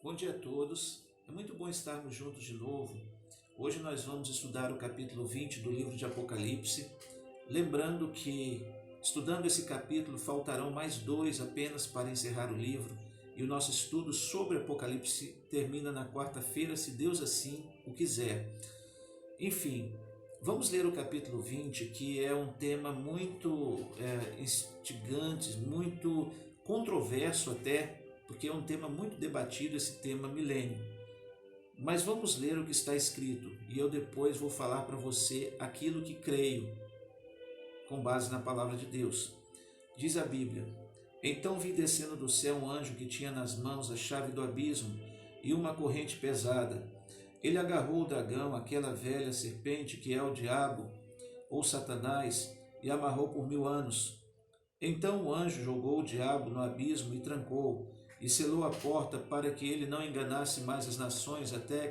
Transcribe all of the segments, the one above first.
Bom dia a todos, é muito bom estarmos juntos de novo. Hoje nós vamos estudar o capítulo 20 do livro de Apocalipse, lembrando que, estudando esse capítulo, faltarão mais 2 apenas para encerrar o livro, e o nosso estudo sobre Apocalipse termina na quarta-feira, se Deus assim o quiser. Enfim, vamos ler o capítulo 20, que é um tema muito instigante, muito controverso até, porque é um tema muito debatido, esse tema milênio. Mas vamos ler o que está escrito e eu depois vou falar para você aquilo que creio, com base na palavra de Deus. Diz a Bíblia: Então vi descendo do céu um anjo que tinha nas mãos a chave do abismo e uma corrente pesada. Ele agarrou o dragão, aquela velha serpente que é o diabo, ou Satanás, e amarrou por 1000 anos. Então o anjo jogou o diabo no abismo e trancou, e selou a porta para que ele não enganasse mais as nações até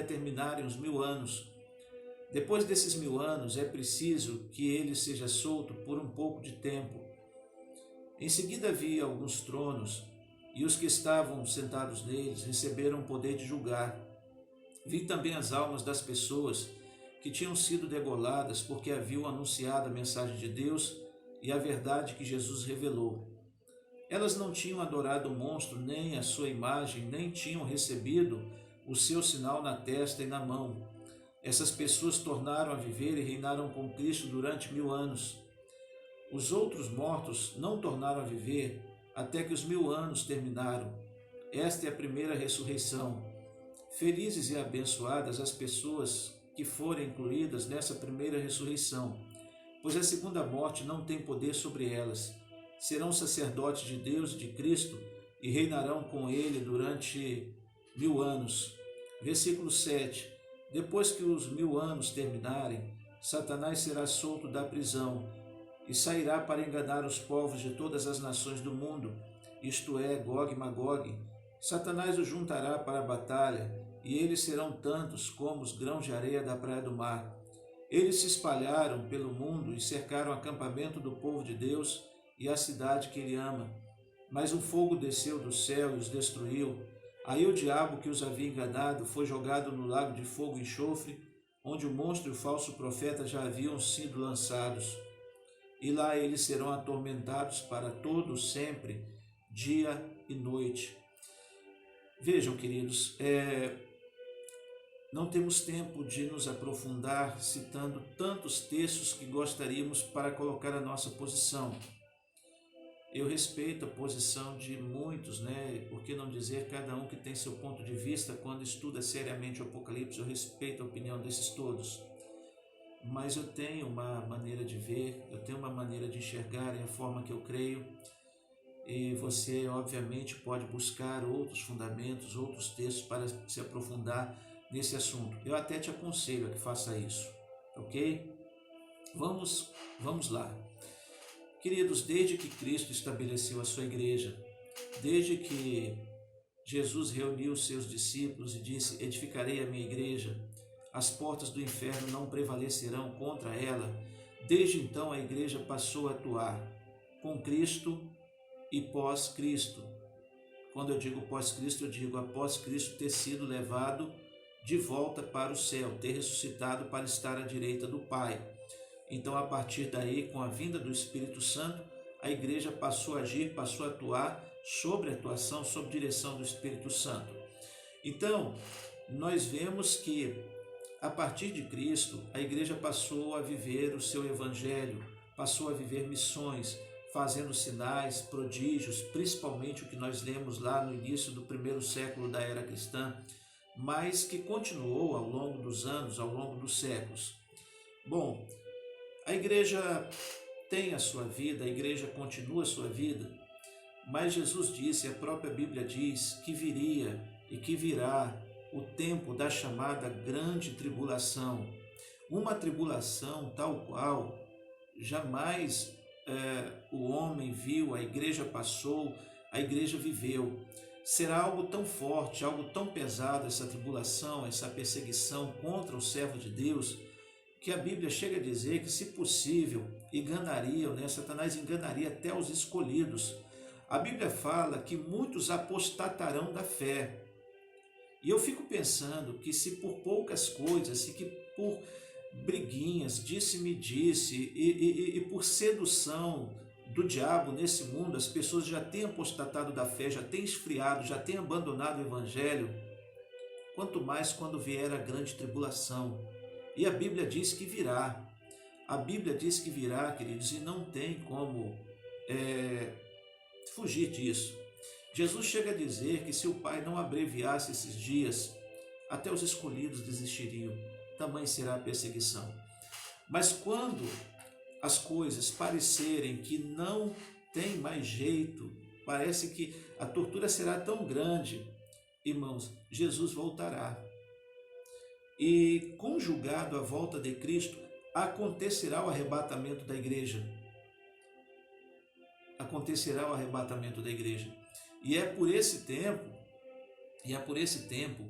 terminarem os 1000 anos. Depois desses 1000 anos é preciso que ele seja solto por um pouco de tempo. Em seguida vi alguns tronos, e os que estavam sentados neles receberam o poder de julgar. Vi também as almas das pessoas que tinham sido degoladas porque haviam anunciado a mensagem de Deus e a verdade que Jesus revelou. Elas não tinham adorado o monstro, nem a sua imagem, nem tinham recebido o seu sinal na testa e na mão. Essas pessoas tornaram a viver e reinaram com Cristo durante 1000 anos. Os outros mortos não tornaram a viver até que os 1000 anos terminaram. Esta é a primeira ressurreição. Felizes e abençoadas as pessoas que forem incluídas nessa primeira ressurreição, pois a segunda morte não tem poder sobre elas. Serão sacerdotes de Deus e de Cristo e reinarão com ele durante 1000 anos. Versículo 7. Depois que os 1000 anos terminarem, Satanás será solto da prisão e sairá para enganar os povos de todas as nações do mundo, isto é, Gog e Magog. Satanás os juntará para a batalha, e eles serão tantos como os grãos de areia da praia do mar. Eles se espalharam pelo mundo e cercaram o acampamento do povo de Deus e a cidade que ele ama. Mas um fogo desceu do céu e os destruiu. Aí o diabo que os havia enganado foi jogado no lago de fogo e enxofre, onde o monstro e o falso profeta já haviam sido lançados. E lá eles serão atormentados para todo sempre, dia e noite. Vejam, queridos, não temos tempo de nos aprofundar citando tantos textos que gostaríamos para colocar a nossa posição. Eu respeito a posição de muitos, por que não dizer cada um que tem seu ponto de vista quando estuda seriamente o Apocalipse? Eu respeito a opinião desses todos. Mas eu tenho uma maneira de ver, eu tenho uma maneira de enxergar, é a forma que eu creio. E você, obviamente, pode buscar outros fundamentos, outros textos para se aprofundar nesse assunto. Eu até te aconselho a que faça isso, ok? Vamos lá. Queridos, desde que Cristo estabeleceu a sua igreja, desde que Jesus reuniu os seus discípulos e disse: edificarei a minha igreja, as portas do inferno não prevalecerão contra ela, desde então a igreja passou a atuar com Cristo e pós-Cristo. Quando eu digo pós-Cristo, eu digo após Cristo ter sido levado de volta para o céu, ter ressuscitado para estar à direita do Pai. Então, a partir daí, com a vinda do Espírito Santo, a igreja passou a agir, passou a atuar sob direção do Espírito Santo. Então, nós vemos que, a partir de Cristo, a igreja passou a viver o seu evangelho, passou a viver missões, fazendo sinais, prodígios, principalmente o que nós lemos lá no início do primeiro século da era cristã, mas que continuou ao longo dos anos, ao longo dos séculos. Bom, a igreja tem a sua vida, a igreja continua a sua vida, mas Jesus disse, a própria Bíblia diz, que viria e que virá o tempo da chamada grande tribulação. Uma tribulação tal qual jamais o homem viu, a igreja passou, a igreja viveu. Será algo tão forte, algo tão pesado essa tribulação, essa perseguição contra o servo de Deus, que a Bíblia chega a dizer que, se possível, Satanás enganaria até os escolhidos, a Bíblia fala que muitos apostatarão da fé. E eu fico pensando que se por poucas coisas, se que por briguinhas, disse-me-disse, e por sedução do diabo nesse mundo, as pessoas já têm apostatado da fé, já têm esfriado, já têm abandonado o Evangelho, quanto mais quando vier a grande tribulação. E a Bíblia diz que virá. A Bíblia diz que virá, queridos, e não tem como fugir disso. Jesus chega a dizer que se o Pai não abreviasse esses dias, até os escolhidos desistiriam. Tamanha será a perseguição. Mas quando as coisas parecerem que não tem mais jeito, parece que a tortura será tão grande, irmãos, Jesus voltará. E conjugado à volta de Cristo, acontecerá o arrebatamento da igreja. Acontecerá o arrebatamento da igreja. E é por esse tempo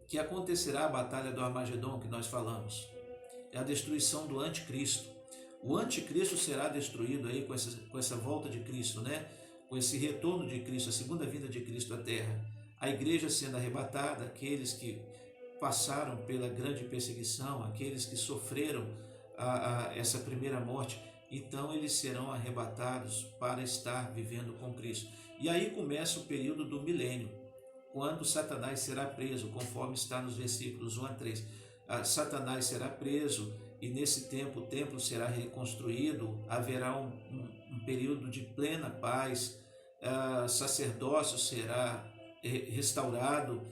que acontecerá a batalha do Armagedon que nós falamos. É a destruição do anticristo. O anticristo será destruído aí com essa volta de Cristo, né? Com esse retorno de Cristo, a segunda vinda de Cristo à terra. A igreja sendo arrebatada, aqueles que passaram pela grande perseguição, aqueles que sofreram essa primeira morte, então eles serão arrebatados para estar vivendo com Cristo. E aí começa o período do milênio, quando Satanás será preso, conforme está nos versículos 1 a 3. Satanás será preso e nesse tempo o templo será reconstruído, haverá um período de plena paz, sacerdócio será restaurado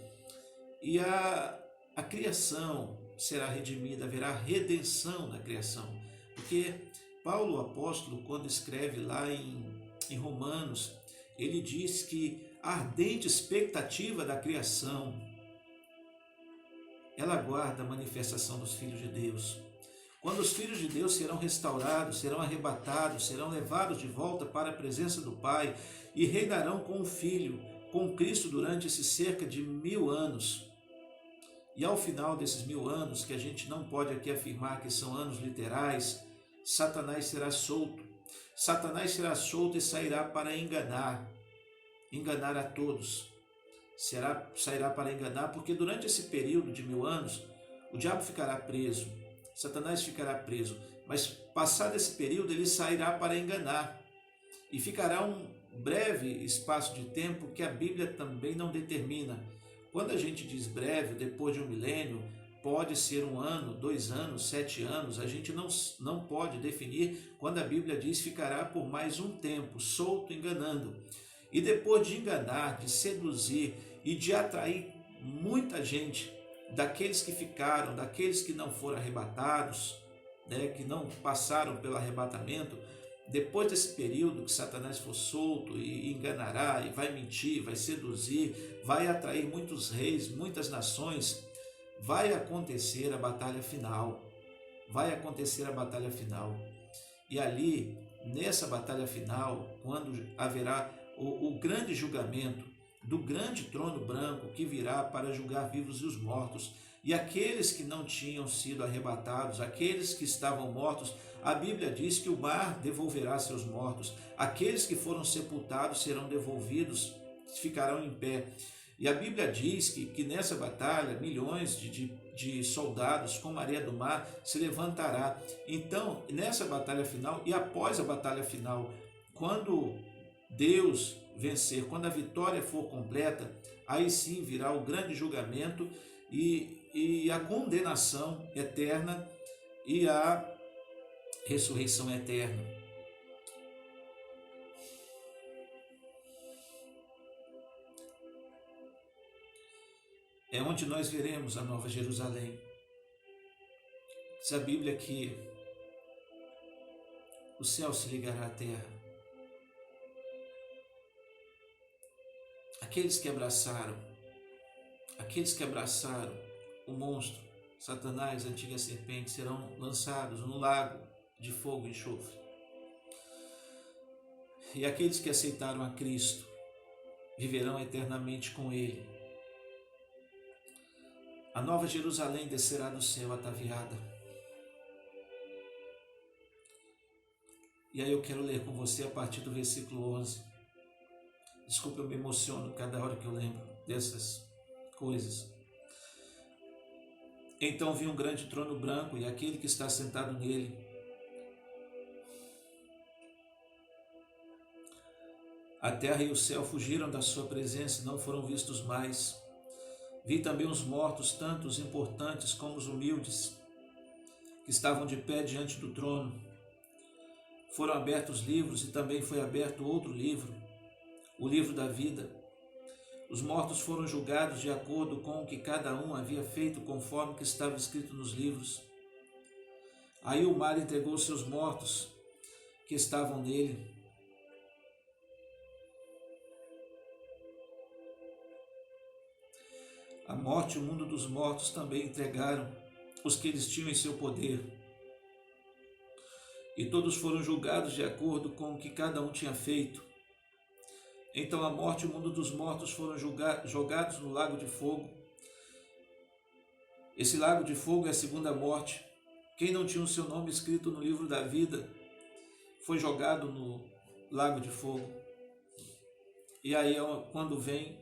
e a criação será redimida, haverá redenção na criação. Porque Paulo, o apóstolo, quando escreve lá em Romanos, ele diz que a ardente expectativa da criação, ela aguarda a manifestação dos filhos de Deus. Quando os filhos de Deus serão restaurados, serão arrebatados, serão levados de volta para a presença do Pai e reinarão com o Filho, com Cristo durante esses cerca de 1000 anos. E ao final desses 1000 anos, que a gente não pode aqui afirmar que são anos literais, Satanás será solto. Satanás será solto e sairá para enganar a todos. Sairá para enganar, porque durante esse período de 1000 anos, o diabo ficará preso, Satanás ficará preso, mas passado esse período ele sairá para enganar e ficará um breve espaço de tempo que a Bíblia também não determina. Quando a gente diz breve, depois de um milênio, pode ser 1 ano, 2 anos, 7 anos, a gente não pode definir. Quando a Bíblia diz ficará por mais um tempo, solto, enganando. E depois de enganar, de seduzir e de atrair muita gente, daqueles que ficaram, daqueles que não foram arrebatados, né, que não passaram pelo arrebatamento, depois desse período que Satanás for solto e enganará, e vai mentir, vai seduzir, vai atrair muitos reis, muitas nações, vai acontecer a batalha final. Vai acontecer a batalha final. E ali, nessa batalha final, quando haverá o grande julgamento do grande trono branco que virá para julgar vivos e os mortos, e aqueles que não tinham sido arrebatados, aqueles que estavam mortos, a Bíblia diz que o mar devolverá seus mortos, aqueles que foram sepultados serão devolvidos, ficarão em pé. E a Bíblia diz que nessa batalha, milhões de soldados com areia do mar se levantará. Então, nessa batalha final e após a batalha final, quando Deus vencer, quando a vitória for completa, aí sim virá o grande julgamento e a condenação eterna e a ressurreição eterna. É onde nós veremos a Nova Jerusalém. Diz a Bíblia que o céu se ligará à terra. Aqueles que abraçaram o monstro, Satanás, a antiga serpente, serão lançados no lago de fogo e enxofre. E aqueles que aceitaram a Cristo viverão eternamente com Ele. A Nova Jerusalém descerá do céu ataviada. E aí eu quero ler com você a partir do versículo 11. Desculpa, eu me emociono cada hora que eu lembro dessas coisas. Então vi um grande trono branco e aquele que está sentado nele. A terra e o céu fugiram da sua presença e não foram vistos mais. Vi também os mortos, tanto os importantes como os humildes, que estavam de pé diante do trono. Foram abertos livros e também foi aberto outro livro, o livro da vida. Os mortos foram julgados de acordo com o que cada um havia feito, conforme que estava escrito nos livros. Aí o mar entregou seus mortos que estavam nele. A morte e o mundo dos mortos também entregaram os que eles tinham em seu poder. E todos foram julgados de acordo com o que cada um tinha feito. Então a morte e o mundo dos mortos foram jogados no lago de fogo. Esse lago de fogo é a segunda morte. Quem não tinha o seu nome escrito no livro da vida foi jogado no lago de fogo. E aí quando vem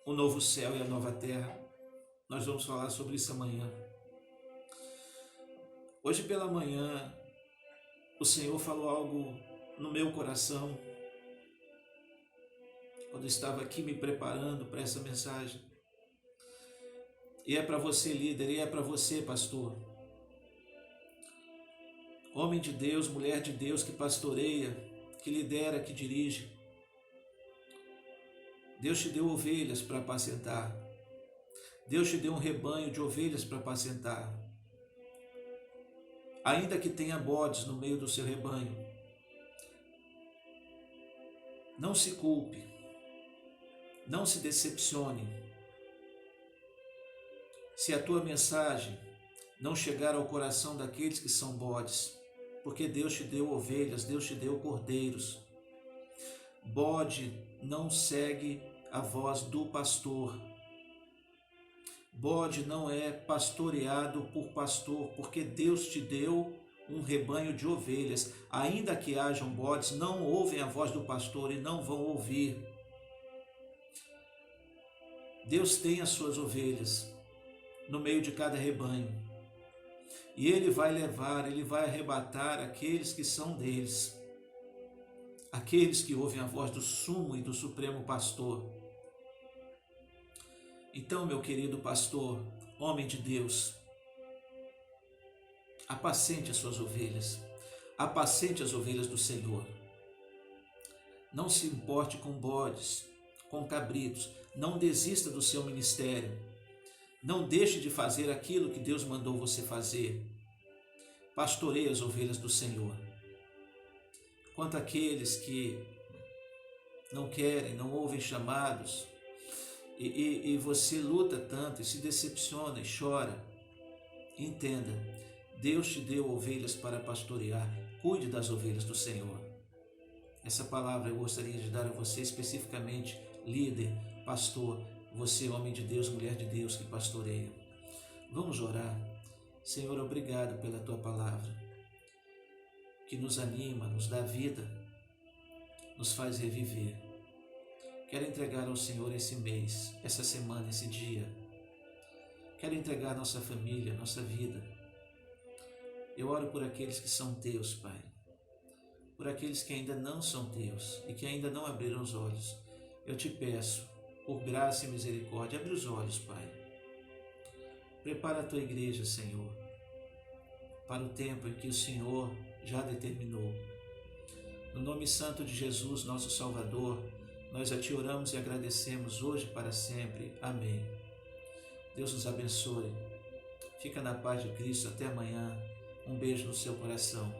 o novo céu e a nova terra, nós vamos falar sobre isso amanhã. Hoje pela manhã, o Senhor falou algo no meu coração, quando eu estava aqui me preparando para essa mensagem. E é para você, líder, e é para você, pastor. Homem de Deus, mulher de Deus que pastoreia, que lidera, que dirige. Deus te deu ovelhas para apacentar. Deus te deu um rebanho de ovelhas para apacentar. Ainda que tenha bodes no meio do seu rebanho, não se culpe, não se decepcione. Se a tua mensagem não chegar ao coração daqueles que são bodes, porque Deus te deu ovelhas, Deus te deu cordeiros. Bode não segue a voz do pastor. Bode não é pastoreado por pastor, porque Deus te deu um rebanho de ovelhas. Ainda que hajam bodes, não ouvem a voz do pastor e não vão ouvir. Deus tem as suas ovelhas no meio de cada rebanho. E Ele vai levar, Ele vai arrebatar aqueles que são deles. Aqueles que ouvem a voz do sumo e do supremo pastor. Então, meu querido pastor, homem de Deus, apacente as suas ovelhas, apacente as ovelhas do Senhor. Não se importe com bodes, com cabritos, não desista do seu ministério, não deixe de fazer aquilo que Deus mandou você fazer. Pastoreie as ovelhas do Senhor. Quanto àqueles que não querem, não ouvem chamados, e você luta tanto e se decepciona e chora, entenda, Deus te deu ovelhas para pastorear, cuide das ovelhas do Senhor. Essa palavra eu gostaria de dar a você especificamente, líder, pastor, você homem de Deus, mulher de Deus que pastoreia. Vamos orar. Senhor, obrigado pela tua palavra, que nos anima, nos dá vida, nos faz reviver. Quero entregar ao Senhor esse mês, essa semana, esse dia. Quero entregar nossa família, nossa vida. Eu oro por aqueles que são teus, Pai. Por aqueles que ainda não são teus e que ainda não abriram os olhos. Eu te peço, por graça e misericórdia, abre os olhos, Pai. Prepara a tua igreja, Senhor, para o tempo em que o Senhor já determinou. No nome santo de Jesus, nosso Salvador, nós a Ti oramos e agradecemos hoje e para sempre. Amém. Deus nos abençoe. Fica na paz de Cristo. Até amanhã. Um beijo no seu coração.